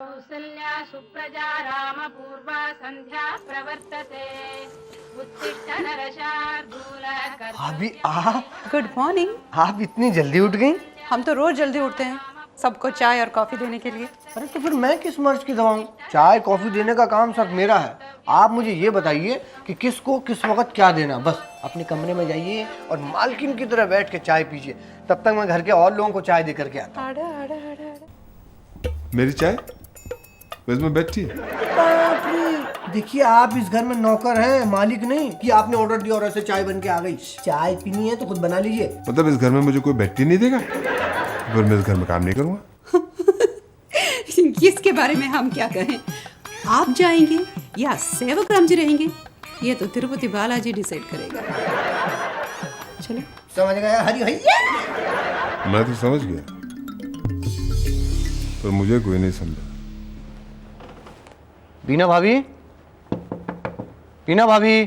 कौसल्या सुप्रजा रामपूर्वा संध्या प्रवर्तते उत्तिष्ठ नरशार्दूल भाभी आप गुड मॉर्निंग। आप इतनी जल्दी उठ गई? हम तो रोज जल्दी उठते हैं सबको चाय और कॉफी देने के लिए। अरे तो फिर मैं किस मर्ज की दवा हूँ? चाय कॉफी देने का काम सब मेरा है। आप मुझे ये बताइए कि किसको किस वक्त क्या देना। बस अपने कमरे में जाइए और मालकिन की तरह बैठ के चाय पीजिए। तब तक मैं घर के और लोगों को चाय दे करके आता हूँ। मेरी चाय बस में बैठी है। बाप रे! देखिए आप इस घर में नौकर हैं, मालिक नहीं कि आपने ऑर्डर दिया और ऐसे चाय बन के आ गई। चाय पीनी है तो खुद बना लीजिए। मतलब इस घर में मुझे कोई बैठी नहीं देगा, फिर मैं इस घर में काम नहीं करूँगा। इसके बारे में हम क्या कहें? आप जाएंगे या सेवक राम जी रहेंगे, ये तो तिरुपति बालाजी डिसाइड करेगा। चलो समझ गया हरी भैया? मैं तो समझ गया, पर मुझे कोई नहीं समझा। बीना भाभी, बीना भाभी,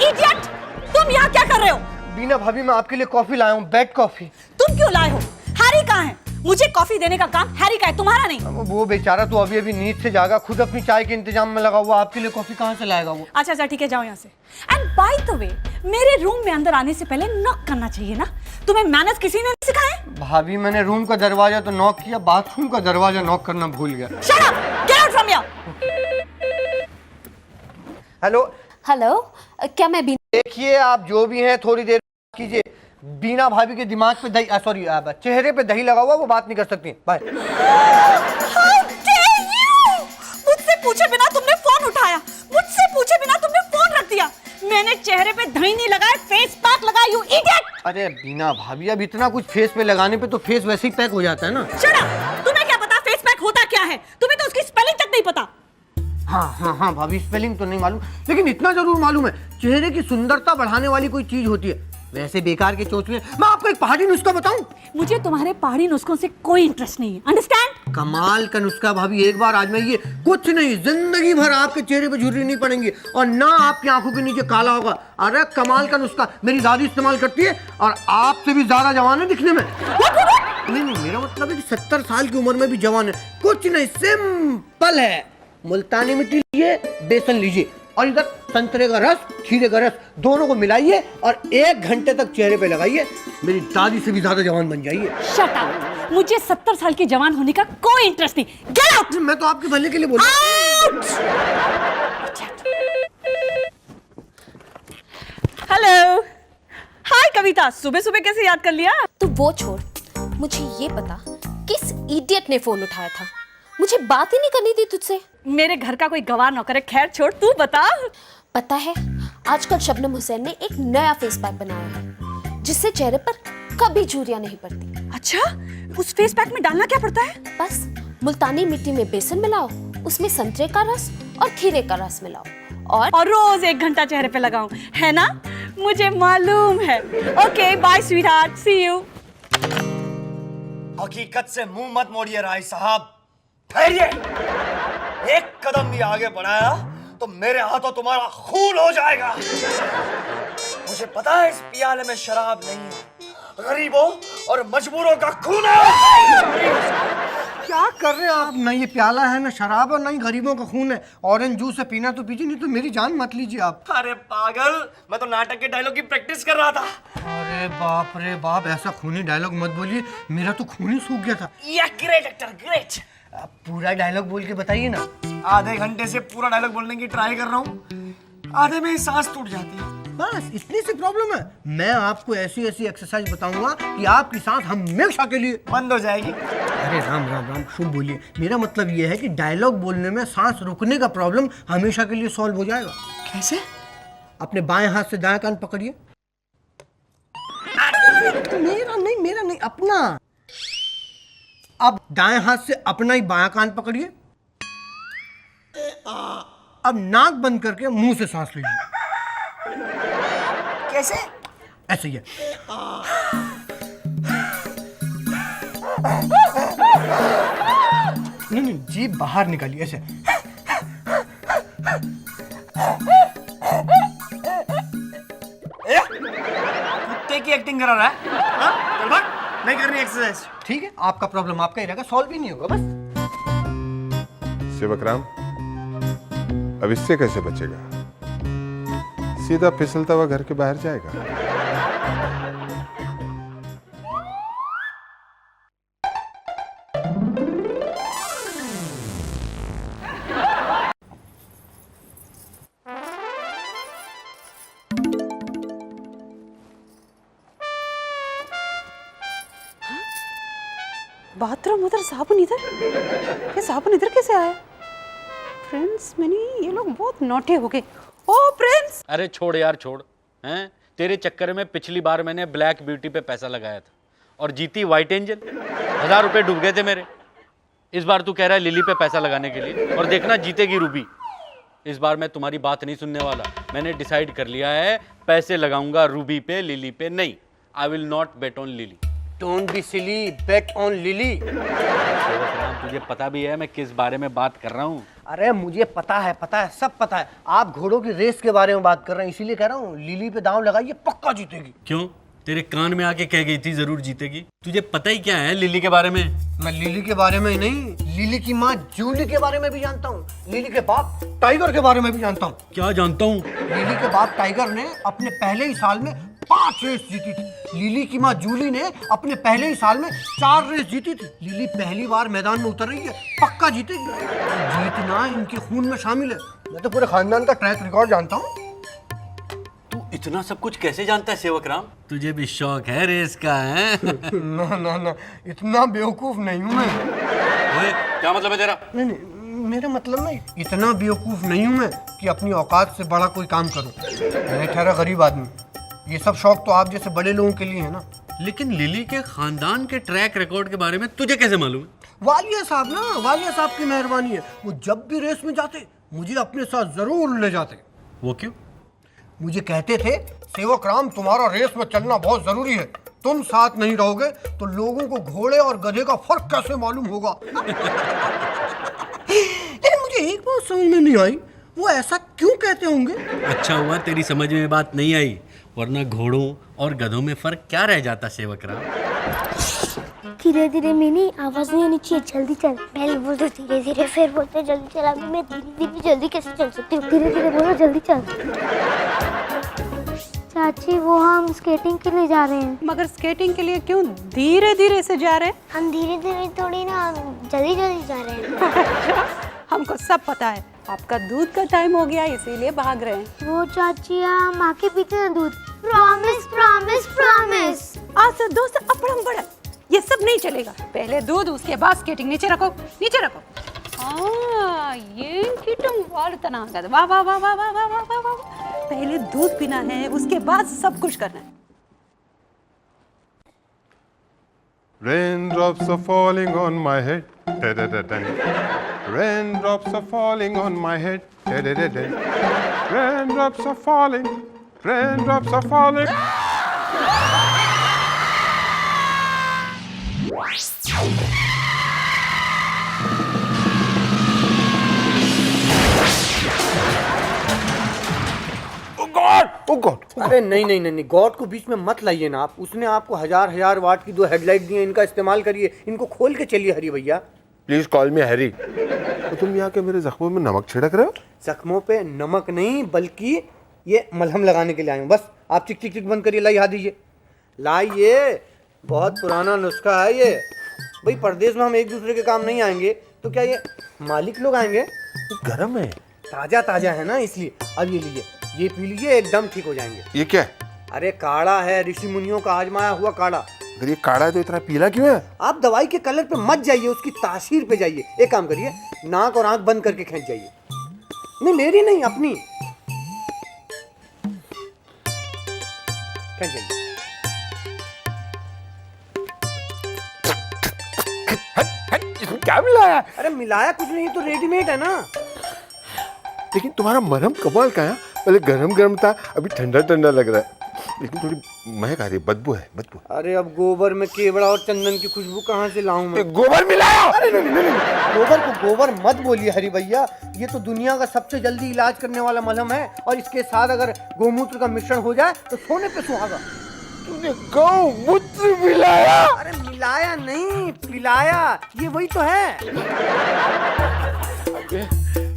इडियट! तुम यहाँ क्या कर रहे हो? बीना भाभी मैं आपके लिए कॉफी लाया हूँ, बेड कॉफी। तुम क्यों लाए हो? हैरी कहाँ है? मुझे कॉफी देने का काम हैरी का है, तुम्हारा नहीं। वो बेचारा तो अभी अभी नींद से जागा, खुद अपनी चाय के इंतजाम में लगा हुआ। आपके लिए कॉफी कहाँ से लाएगा वो? अच्छा अच्छा ठीक है, जाओ यहाँ से। एंड बाय द वे, मेरे रूम में अंदर आने से पहले नॉक करना चाहिए ना। तुम्हें मैनर्स किसी ने नहीं सिखाए? भाभी मैंने रूम का दरवाजा तो नॉक किया, बाथरूम का दरवाजा नॉक करना भूल गया। Shut up! Get out from here! Hello hello, क्या मैं देखिए आप जो भी हैं थोड़ी देर कीजिए। बीना भाभी के दिमाग पे दही, सॉरी चेहरे पे दही लगा हुआ, वो बात नहीं कर सकती। बाय। How dare you! मुझसे पूछे बिना तुमने फोन उठाया, मुझसे पूछे बिना तुमने फोन रख दिया। मैंने चेहरे पे दही नहीं लगाया, फेस पैक लगाया, you idiot! अरे बीना भाभी अब इतना कुछ फेस पे लगाने पे तो फेस वैसे ही पैक हो जाता है ना। Shut up! तुम्हें क्या पता फेस पैक होता क्या है? तुम्हें तो उसकी स्पेलिंग तक नहीं पता। हाँ भाभी, स्पेलिंग तो नहीं मालूम, लेकिन इतना जरूर मालूम है चेहरे की सुंदरता बढ़ाने वाली कोई चीज होती है। वैसे बेकार के चोचले, मैं आपको एक पहाड़ी नुस्खा बताऊं? मुझे तुम्हारे पहाड़ी नुस्खों से कोई इंटरेस्ट नहीं है, अंडरस्टैंड? कमाल का नुस्खा भाभी, एक बार आजमाइए, कुछ नहीं जिंदगी भर आपके चेहरे पे झुर्री नहीं पड़ेंगी और ना आपकी आंखों के नीचे काला होगा। अरे कमाल का नुस्खा, मेरी दादी इस्तेमाल करती है और आपसे भी ज्यादा जवान है दिखने में। नहीं, मेरा मतलब है कि 70 साल की उम्र में भी जवान है। कुछ नहीं, सिंपल है। मुल्तानी मिट्टी लीजिए, बेसन लीजिए और इधर संतरे का रस, खीरे का रस, दोनों को मिलाइए और 1 घंटे तक चेहरे पे लगाइए। मेरी दादी से भी ज्यादा जवान बन जाइए। Shut up! मुझे 70 साल की जवान होने का कोई इंटरेस्ट नहीं। Get out! मैं तो आपके भले के लिए बोल रहा हूं। हेलो, हाय कविता, सुबह सुबह कैसे याद कर लिया? तू वो छोड़, मुझे ये बता किस इडियट ने फोन उठाया था? मुझे बात ही नहीं करनी थी तुझसे। मेरे घर का कोई गवार नौकर है, खैर छोड़, तू बता। पता है, आजकल शबनम हुसैन ने एक नया फेस पैक बनाया है जिससे चेहरे पर कभी झुर्रियां नहीं पड़ती। अच्छा, उस फेस पैक में डालना क्या पड़ता है? बस मुल्तानी मिट्टी में बेसन मिलाओ, उसमें संतरे का रस और खीरे का रस मिलाओ और रोज 1 घंटा चेहरे पे लगाऊं, है ना? मुझे मालूम है। Okay bye sweetheart, see you. हकीकत से मुंह मत मोड़िए राय साहब, ठहरिए। एक कदम भी आगे बढ़ाया तो मेरे हाथों तुम्हारा खून हो जाएगा। मुझे पता है इस पियाले में शराब नहीं है, गरीबों और मजबूरों का खून है। क्या कर रहे हैं आप? ना ये प्याला है, ना शराब और ना ही गरीबों का खून है। ऑरेंज जूस से पीना तो पीजिए, नहीं तो मेरी जान मत लीजिए आप। अरे पागल, मैं तो नाटक के डायलॉग की प्रैक्टिस कर रहा था। अरे बाप रे बाप, ऐसा खूनी डायलॉग मत बोलिए, मेरा तो खून ही सूख गया था। या ग्रेट एक्टर, ग्रेट। आप पूरा डायलॉग बोल के बताइए ना। आधे घंटे से पूरा डायलॉग बोलने की ट्राई कर रहा हूँ, आधे में ही सांस टूट जाती है। बस इतनी सी प्रॉब्लम है। मैं आपको ऐसी ऐसी एक्सरसाइज बताऊंगा कि आपकी सांस हमेशा के लिए बंद हो जाएगी। अरे राम राम राम, शुभ बोलिए। मेरा मतलब ये है कि डायलॉग बोलने में सांस रुकने का प्रॉब्लम हमेशा के लिए सॉल्व हो जाएगा। कैसे? अपने बाएं हाथ से दायां कान पकड़िए। मेरा नहीं अपना। अब दाएं हाथ से अपना ही बायां कान पकड़िए। अब नाक बंद करके मुंह से सांस लीजिए। कैसे? ऐसे ही है। नहीं जीभ बाहर निकालिए ऐसे। कुत्ते की एक्टिंग करा रहा है हाँ? चल भाग, नहीं करनी एक्सरसाइज। ठीक है, आपका प्रॉब्लम आपका ही रहेगा, सॉल्व ही नहीं होगा बस। सेवक राम, अब इससे कैसे बचेगा? सीधा फिसलता हुआ घर के बाहर जाएगा। बाथरूम उधर, साबुन इधर। ये साबुन इधर कैसे आया? प्रिंस, मिनी, ये लोग बहुत नौटे हो गए। ओ प्रिंस! अरे छोड़ यार छोड़, हैं? तेरे चक्कर में पिछली बार मैंने ब्लैक ब्यूटी पे पैसा लगाया था और जीती व्हाइट एंजल। 1000 रुपए डूब गए थे मेरे। इस बार तू कह रहा है लिली पे पैसा लगाने के लिए, और देखना जीतेगी रूबी। इस बार मैं तुम्हारी बात नहीं सुनने वाला। मैंने डिसाइड कर लिया है, पैसे लगाऊंगा रूबी पे, लिली पे नहीं। I will not bet on lily. Don't be silly, bet on lily. तुझे पता भी है मैं किस बारे में बात कर रहा हूँ। अरे मुझे पता है, सब पता है। आप घोड़ों की रेस के बारे में बात कर रहे हैं, इसीलिए कह रहा हूँ लिली पे दांव लगाइए, पक्का जीतेगी। क्यों? तेरे कान में आके कह गई थी जरूर जीतेगी। तुझे पता ही क्या है लिली के बारे में? मैं लिली के बारे में नहीं, लिली की माँ जूली के बारे में भी जानता हूँ। लिली के बाप टाइगर के बारे में भी जानता हूँ। क्या जानता हूँ? लिली के बाप टाइगर ने अपने पहले ही साल में 5 रेस जीती थी। लिली की माँ जूली ने अपने पहले ही साल में 4 रेस जीती थी। लिली पहली बार मैदान में उतर रही है, पक्का जीतेगी। जीतना इनके खून में शामिल है। मैं तो पूरे खानदान का ट्रैक रिकॉर्ड जानता हूँ। तू इतना सब कुछ कैसे जानता है सेवक राम? तुझे भी शौक है रेस का, है? ना ना ना, इतना बेवकूफ नहीं हूँ मैं। ओए, क्या मतलब है तेरा? नहीं, मेरा मतलब नहीं, इतना बेवकूफ नहीं हूँ मैं कि अपनी औकात से बड़ा कोई काम करूँ। मैं ठहरा गरीब आदमी। ये सब शौक तो आप जैसे बड़े लोगों के लिए है ना। लेकिन लिली के खानदान के ट्रैक रिकॉर्ड के बारे में तुझे कैसे मालूम? वालिया साहब ना, वालिया साहब की मेहरबानी है। वो जब भी रेस में जाते मुझे अपने साथ जरूर ले जाते। वो क्यों? मुझे कहते थे, सेवक राम तुम्हारा रेस में चलना बहुत जरूरी है, तुम साथ नहीं रहोगे तो लोगों को घोड़े और गधे का फर्क कैसे मालूम होगा। लेकिन मुझे एक बात समझ में नहीं आई, वो ऐसा क्यों कहते होंगे? अच्छा हुआ तेरी समझ में बात नहीं आई, वरना घोड़ों और गधों में फर्क क्या रह जाता सेवक राम? धीरे धीरे मिनी, आवाज नहीं आनी चाहिए, जल्दी चल। पहले बोलते धीरे धीरे, फिर बोलते जल्दी चल। अभी मैं धीरे धीरे जल्दी कैसे चल सकती हूँ? धीरे धीरे बोलो, जल्दी चल। चाची, वो हम स्केटिंग के लिए जा रहे हैं। मगर स्केटिंग के लिए क्यों धीरे धीरे से जा रहे हैं? हम धीरे धीरे थोड़ी ना, जल्दी जल्दी जा रहे हैं। हमको सब पता है, आपका दूध का टाइम हो गया इसीलिए भाग रहे हैं। वो चाची, हम आके पीते हैं दूध। Promise promise promise. आज से दोस्त अपड़म बड़ा, ये सब नहीं चलेगा। पहले दूध, उसके बाद स्केटिंग। नीचे रखो, नीचे रखो। ये कीटम वाल तना वाह वाह वाह वाह वाह वाह वाह वाह वाह। पहले दूध पीना है, उसके बाद सब कुछ करना है। Raindrops are falling on my head. Da-da-da-da. Raindrops are falling on my head. Da-da-da-da. Raindrops are falling. Raindrops are falling. Oh God! अरे नहीं नहीं नहीं, गॉड को बीच में मत लाइए ना आप। उसने आपको हजार वाट की 2 हेडलाइट दी हैं, इनका इस्तेमाल करिए। इनको खोल के चलिए हरी भैया। Please call me Harry. तो तुम यहाँ के मेरे जख्मों में नमक छिड़क रहे हो? जख्मों पे नमक नहीं, बल्कि ये मलहम लगाने के लिए आए हूँ। बस आप चिक चिक चिक बंद करिए, लाई हाथ दीजिए। लाइए, बहुत पुराना नुस्खा है ये। भाई परदेश में हम एक दूसरे के काम नहीं आएंगे तो क्या ये मालिक लोग आएंगे? गरम है। ताजा ताजा है ना, इसलिए। अब ये लीजिए, ये पी लीजिए, एकदम ठीक हो जाएंगे। ये क्या है? अरे काढ़ा है, ऋषि मुनियों का आजमाया हुआ काढ़ा। अगर ये काढ़ा है तो इतना पीला क्यों है? आप दवाई के कलर पे मत जाइए, उसकी तासीर पे जाइए। एक काम करिए, नाक और आंख बंद करके खींच जाइए। नहीं, मेरी नहीं, अपनी। खींच जाइए। इसमें क्या मिलाया? अरे मिलाया कुछ नहीं, तो रेडीमेड है ना। लेकिन तुम्हारा मरहम कमाल का है। पहले गरम गरम था, अभी ठंडा ठंडा लग रहा है। लेकिन थोड़ी महक आ रही है, बदबू है, बदबू। अरे अब गोबर में केवड़ा और चंदन की खुशबू कहाँ से लाऊं मैं? गोबर मिलाया? अरे नहीं, गोबर को गोबर मत बोलिए हरी भैया, ये तो दुनिया का सबसे जल्दी इलाज करने वाला मलहम है, और इसके साथ अगर गोमूत्र का मिश्रण हो जाए तो सोने पे सुहागा। तूने गौमूत्र मिलाया? अरे मिलाया नहीं, पिलाया, ये वही तो है।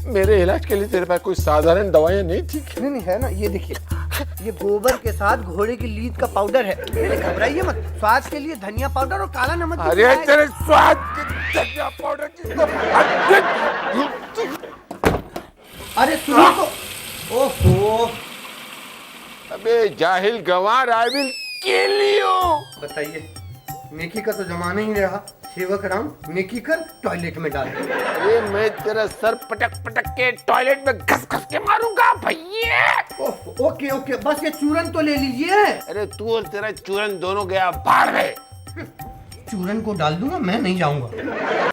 मेरे इलाज के लिए तेरे पास कोई साधारण दवाइयाँ नहीं थी? नहीं है ना, ये देखिए, ये गोबर के साथ घोड़े की लीद का पाउडर है। नहीं, घबराइए मत, स्वाद के लिए धनिया पाउडर और काला नमक भी अरे मिलाया तेरे स्वाद के धनिया पाउडर किसको? अरे सुनो तो, ओहो, अबे जाहिल गंवार, आई विल किल यू। बताइए, नेकी का तो जमाना ही रहा, सेवक राम नेकी कर टॉयलेट में डाल। अरे मैं तेरा सर पटक पटक के टॉयलेट में घस घस के मारूंगा भैया। ओके ओके, बस ये चूरन तो ले लीजिए। अरे तू और तेरा चूरन दोनों गया बाहर में। चूरन को डाल दूंगा, मैं नहीं जाऊंगा।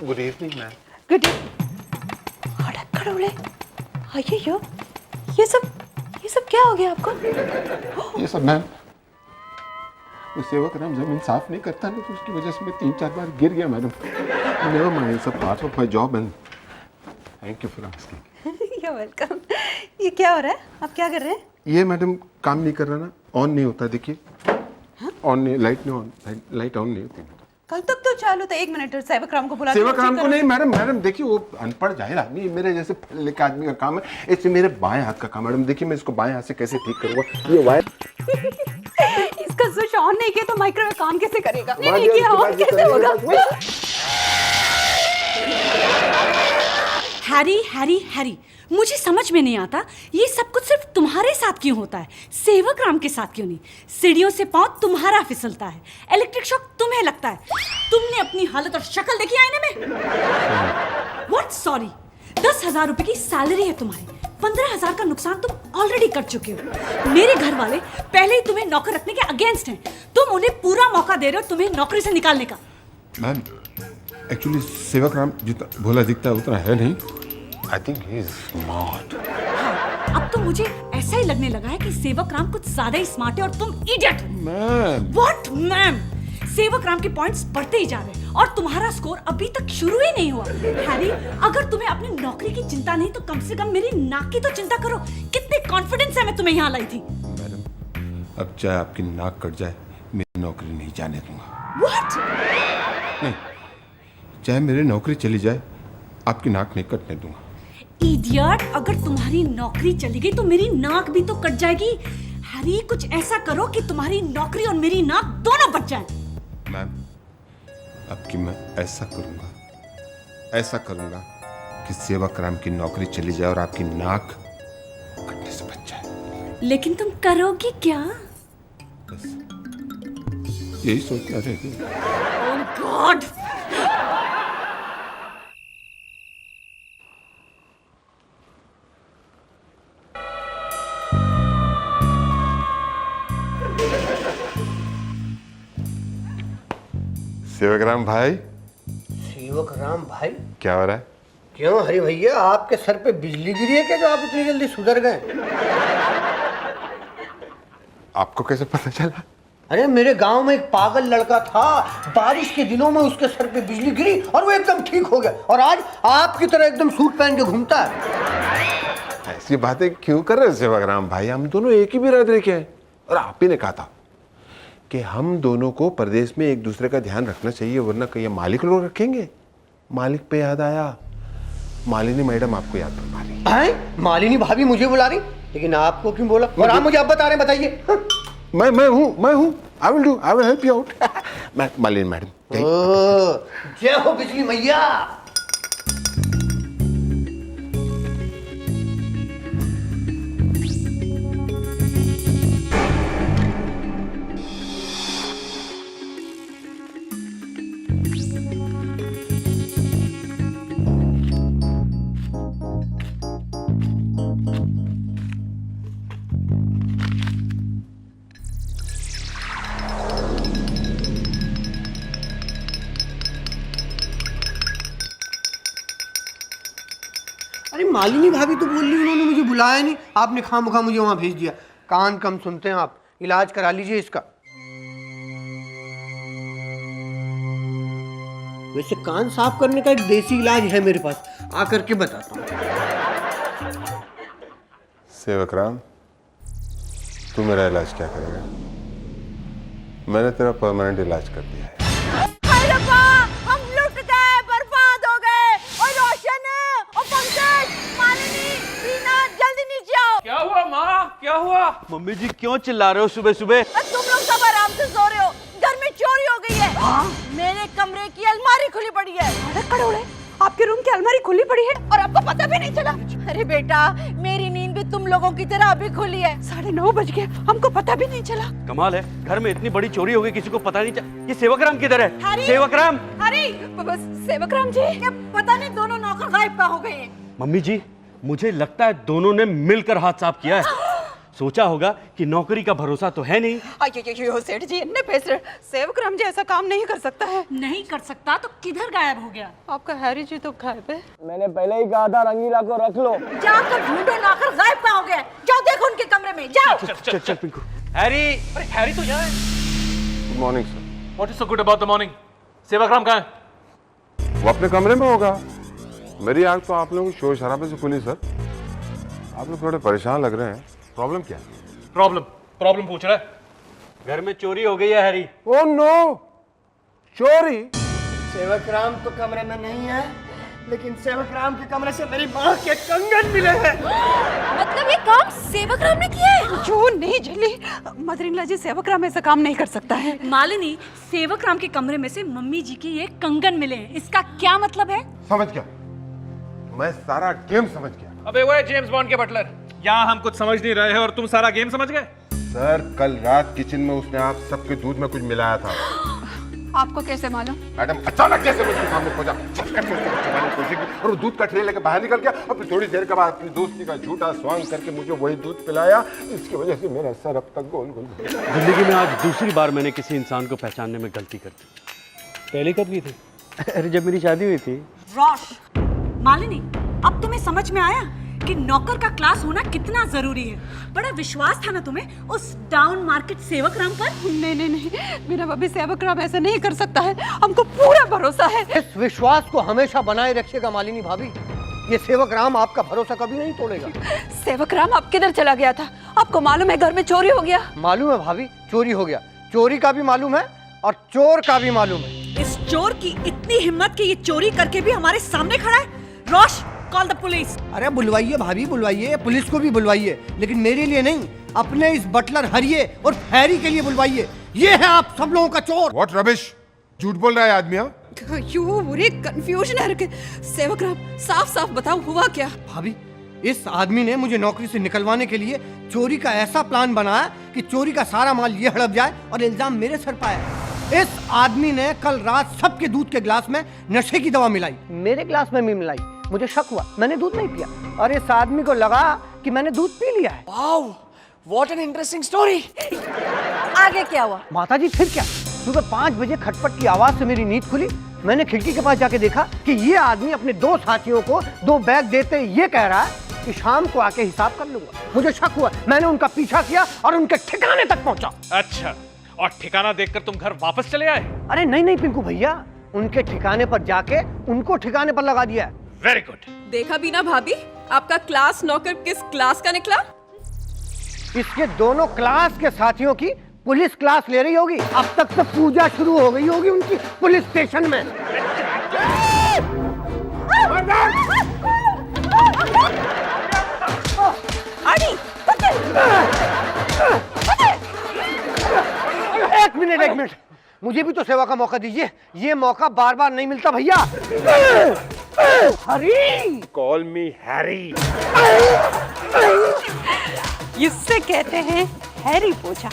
Good evening ma'am. गुड खड़ोले, अय्यो, ये सब क्या हो गया आपको? ये सब मैम, वो सेवक राम जमीन साफ नहीं करता ना, तो उसकी वजह से मैं 3-4 बार गिर गया मैडम। नेवर माइंड, सब part of my job and thank you for asking. You welcome. ये क्या हो रहा है? आप क्या कर रहे हैं? ये मैडम काम नहीं कर रहा ना, ऑन नहीं होता, देखिए ऑन नहीं, लाइट नहीं ऑन, लाइट ऑन नहीं होती। कल तक तो चालू था। 1 मिनट, सेवक राम को बुला के सेवक राम चेक को करो। नहीं मैडम, देखिए वो अनपढ़ जाहिल आदमी, मेरे जैसे पढ़े लिखे आदमी का काम है, इसमें मेरे बाएं हाथ का काम है मैडम। देखिए मैं इसको बाएं हाथ से कैसे ठीक करूंगा, ये वायर इसका स्विच ऑन नहीं किया तो माइक्रोवेव काम कैसे करेगा? बात नहीं किया, ऑन कैसे होगा? हैरी हैरी हैरी, मुझे समझ में नहीं आता ये सब कुछ सिर्फ तुम्हारे साथ क्यों होता है, सेवक राम के साथ क्यों नहीं? सीढ़ियों से पांव तुम्हारा फिसलता है, इलेक्ट्रिक शॉक तुम्हें लगता है। तुमने अपनी हालत और शक्ल देखी आईने में? What sorry? 10,000 रुपए की सैलरी है तुम्हारी, 15,000 का नुकसान तुम ऑलरेडी कर चुके हो। मेरे घर वाले पहले ही तुम्हें नौकर रखने के अगेंस्ट हैं, तुम उन्हें पूरा मौका दे रहे हो तुम्हें नौकरी से निकालने का। मैम एक्चुअली सेवक राम जितना भोला दिखता है उतना है नहीं। I think he is smart. हाँ, अब तो मुझे ऐसा ही लगने लगा है कि सेवक राम कुछ ज्यादा ही स्मार्ट है और तुम इडियट हो। Ma'am what ma'am? सेवक राम के पॉइंट्स बढ़ते ही जा रहे हैं और तुम्हारा स्कोर अभी तक शुरू ही नहीं हुआ। हैरी, अगर तुम्हें अपनी नौकरी की चिंता नहीं तो कम से कम मेरी नाक की तो चिंता करो। कितने कॉन्फिडेंस है मैं तुम्हें यहाँ लाई थी। मैडम अब चाहे आपकी नाक कट जाए, मेरी नौकरी नहीं जाने दूंगा। व्हाट? नहीं, चाहे मेरी नौकरी चली जाए, आपकी नाक नहीं कटने दूंगा। इडियट, अगर तुम्हारी नौकरी चली गई तो मेरी नाक भी तो कट जाएगी। हैरी, कुछ ऐसा करो कि तुम्हारी नौकरी और मेरी नाक दोनों बच जाएं। मैम अब की मैं ऐसा करूंगा कि सेवक राम की नौकरी चली जाए और आपकी नाक कटने से बच जाए। लेकिन तुम करोगे क्या? बस यही सोचना रह गया। ओह गॉड! सेवक राम भाई। सेवक राम भाई? क्या हो रहा है? क्यों हरी भैया, आपके सर पे बिजली गिरी है क्या जो आप इतनी जल्दी सुधर गए? आपको कैसे पता चला? अरे मेरे गांव में एक पागल लड़का था, बारिश के दिनों में उसके सर पे बिजली गिरी और वो एकदम ठीक हो गया, और आज आपकी तरह एकदम सूट पहन के घूमता है। ऐसी बातें क्यों कर रहे हैं सेवक राम भाई? हम दोनों एक ही बिरादरी के हैं, और आप ही ने कहा था कि हम दोनों को प्रदेश में एक दूसरे का ध्यान रखना चाहिए, वरना कहीं मालिक लोग रखेंगे। मालिक पे याद आया, मालिनी मैडम आपको याद करवा रही है। मालिनी भाभी मुझे बुला रही, लेकिन आपको क्यों बोला? और आप मुझे अब बता रहे हैं, बताइए। मैं हूँ I will help you out. Malini madam जय हो बिजली मैया। मालिनी भाभी तो बोल रही उन्होंने मुझे बुलाया नहीं, आपने खामखा मुझे वहां भेज दिया। कान कम सुनते हैं आप, इलाज करा लीजिए इसका। वैसे कान साफ करने का एक देसी इलाज है मेरे पास, आकर के बताता हूँ। सेवक राम, तू मेरा इलाज क्या करेगा? मैंने तेरा परमानेंट इलाज कर दिया है। हाय रब्बा, हम लुट गए, बर्बाद हो गए। और रोशन और पंकज, मालिनी, रीना, जल्दी नीचे आओ। क्या हुआ माँ, क्या हुआ? मम्मी जी क्यों चिल्ला रहे हो सुबह सुबह? तुम लोग सब आराम से सो रहे हो, घर में चोरी हो गई है। मेरे कमरे की अलमारी खुली पड़ी है। अरे कड़ोड़े, आपके रूम की अलमारी खुली पड़ी है और आपको पता भी नहीं चला? अरे बेटा, मेरी नींद भी तुम लोगों की तरह अभी खुली है। 9:30 बज गए, हमको पता भी नहीं चला। कमाल है, घर में इतनी बड़ी चोरी हो गई, किसी को पता नहीं चला। ये सेवक राम किधर है? सेवक राम, अरे सेवक राम जी, क्या पता नहीं दोनों नौकर गायब कहाँ हो गए हैं। मम्मी जी मुझे लगता है दोनों ने मिलकर हाथ साफ किया है। सोचा होगा कि नौकरी का भरोसा तो है नहीं। अयो सेठ जी, इतने पैसे सेवक राम जी ऐसा काम नहीं कर सकता है। नहीं कर सकता तो किधर गायब हो गया? आपका हैरी जी तो गायब है। मैंने पहले ही कहा था रंगीला को रख लो। जाकर ढूंढो, नौकर गायब कहाँ हो गए? जाओ देखो उनके कमरे में, जाओ। चल चल पिंकू। हैरी, अरे हैरी तो यहाँ है। Good morning sir. What is so good about the morning? सेवक राम कहाँ है? वो अपने कमरे में होगा। मेरी आंख तो आप लोगों की शोर शराबे से खुली सर। आप लोग थोड़े परेशान लग रहे हैं, प्रॉब्लम क्या है? प्रॉब्लम पूछ रहा है। घर में चोरी हो गई है हैरी। ओह नो, चोरी? सेवक राम तो कमरे में नहीं है, लेकिन सेवक राम के कमरे से मेरी माँ के कंगन मिले हैं। मतलब ये काम सेवक राम ने किया है? जो नहीं झेली, मदर-इन-लॉ जी, सेवक राम ऐसा काम नहीं कर सकता है। मालिनी, सेवक राम के कमरे में से मम्मी जी के ये कंगन मिले हैं, इसका क्या मतलब है? समझ गया, मैं सारा गेम समझ गया। अबे वो है जेम्स बॉन्ड के बटलर, यहाँ हम कुछ समझ नहीं रहे हैं और तुम सारा गेम समझ गए। सर कल रात किचन में उसने आप सबके दूध में कुछ मिलाया था। आपको कैसे मालूम? मैडम अचानक कैसे मुझे सामने पहुंचा, झटके से उसको छुपाने की कोशिश की और वो दूध का ट्रे लेकर बाहर निकल गया और फिर थोड़ी देर के बाद अपनी दोस्ती का झूठा स्वांग करके मुझे वही दूध पिलाया। इसकी वजह से मेरा सर अब तक गोल गोल। जिंदगी में आज दूसरी बार मैंने किसी इंसान को पहचानने में गलती कर दी। पहले कब की थी? अरे जब मेरी शादी हुई थी। रोश, मालिनी, अब तुम्हें समझ में आया कि नौकर का क्लास होना कितना जरूरी है। बड़ा विश्वास था ना तुम्हें उस डाउन मार्केट सेवक राम पर। नहीं, मेरा भाभी सेवक राम ऐसा नहीं कर सकता है, हमको पूरा भरोसा है। इस विश्वास को हमेशा बनाए रखिएगा मालिनी भाभी, ये सेवक राम आपका भरोसा कभी नहीं तोड़ेगा। सेवक राम आप किधर चला गया था? आपको मालूम है घर में चोरी हो गया? मालूम है भाभी, चोरी हो गया। चोरी का भी मालूम है और चोर का भी मालूम है। इस चोर की इतनी हिम्मत कि ये चोरी करके भी हमारे सामने खड़ा है। रोश, कॉल द पुलिस। अरे बुलवाइए भाभी, बुलवाइए, पुलिस को भी बुलवाइए, लेकिन मेरे लिए नहीं, अपने इस बटलर हरिये और हैरी के लिए बुलवाइए। ये है आप सब लोगों का चोर। व्हाट रबिश, झूठ बोल रहा है आदमी। यू बुरे कंफ्यूजन है। सेवक राम साफ साफ बताओ हुआ क्या? भाभी, इस आदमी ने मुझे नौकरी से निकलवाने के लिए चोरी का ऐसा प्लान बनाया कि चोरी का सारा माल ये हड़प जाए और इल्जाम मेरे सर पाया। इस आदमी ने कल रात सबके दूध के गिलास में नशे की दवा मिलाई, मेरे गिलास में भी मिलाई। मुझे शक हुआ, मैंने दूध नहीं पिया और इस आदमी को लगा कि मैंने दूध पी लिया है। Wow, what an interesting story. आगे क्या हुआ? माताजी फिर क्या, सुबह 5 बजे खटपट की आवाज से मेरी नींद खुली। मैंने खिड़की के पास जाके देखा कि ये आदमी अपने 2 साथियों को 2 बैग देते ये कह रहा है कि शाम को आके हिसाब कर लूंगा। मुझे शक हुआ, मैंने उनका पीछा किया और उनके ठिकाने तक पहुंचा। अच्छा, और ठिकाना देखकर तुम घर वापस चले आए? अरे नहीं पिंकू भैया, उनके ठिकाने पर जाके उनको ठिकाने पर लगा दिया है। Very good. देखा भी ना भाभी, आपका क्लास नौकर किस क्लास का निकला? इसके दोनों क्लास के साथियों की पुलिस क्लास ले रही होगी। अब तक तो पूजा शुरू हो गई होगी उनकी पुलिस स्टेशन में। एक मिनट, मुझे भी तो सेवा का मौका दीजिए। ये मौका बार बार नहीं मिलता भैया। हरी, कॉल मी हैरी। इससे कहते हैं हैरी पोछा।